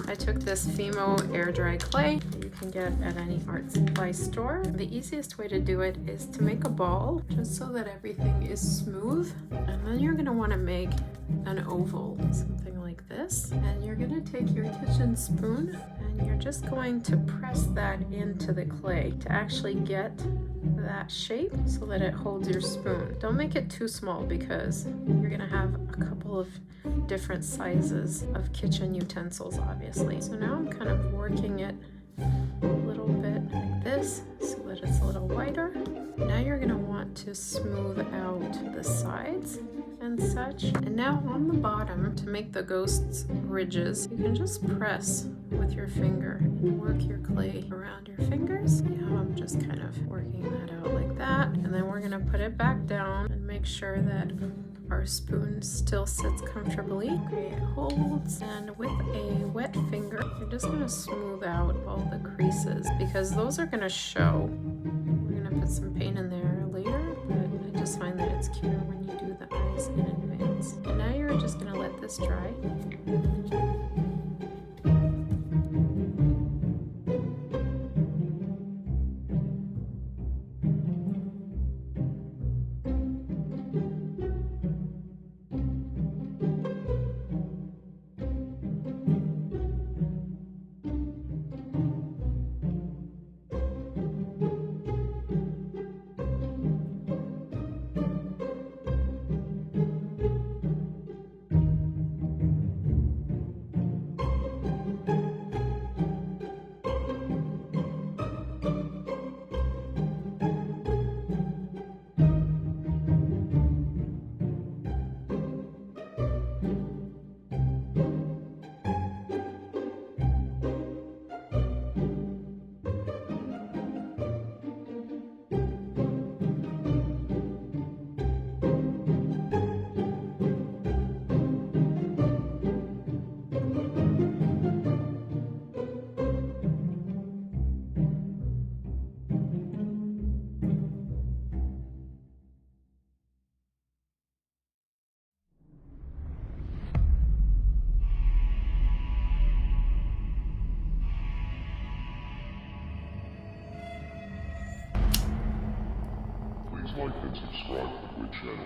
I took this Fimo Airdry clay that you can get at any art supply store. The easiest way to do it is to make a ball just so that everything is smooth. And then you're gonna wanna make an oval, something like this. And you're gonna take your kitchen spoon and you're just going to press that into the clay to actually get that shape so that it holds your spoon. Don't make it too small because you're gonna have a couple of different sizes of kitchen utensils, obviously. So now I'm kind of working it a little bit like this so that it's a little wider. Now you're gonna want to smooth out the sides and such. And now on the bottom, to make the ghost's ridges, you can just press with your finger and work your clay around your fingers. Now I'm just kind of working that out like that. And then we're gonna put it back down and make sure that our spoon still sits comfortably. Okay, it holds. And with a wet finger, you're just gonna smooth out all the creases because those are gonna show. We're gonna put some paint in there later, but I just find that it's cuter when you do the eyes in advance. And now you're just gonna let this dry. Please like and subscribe to the channel.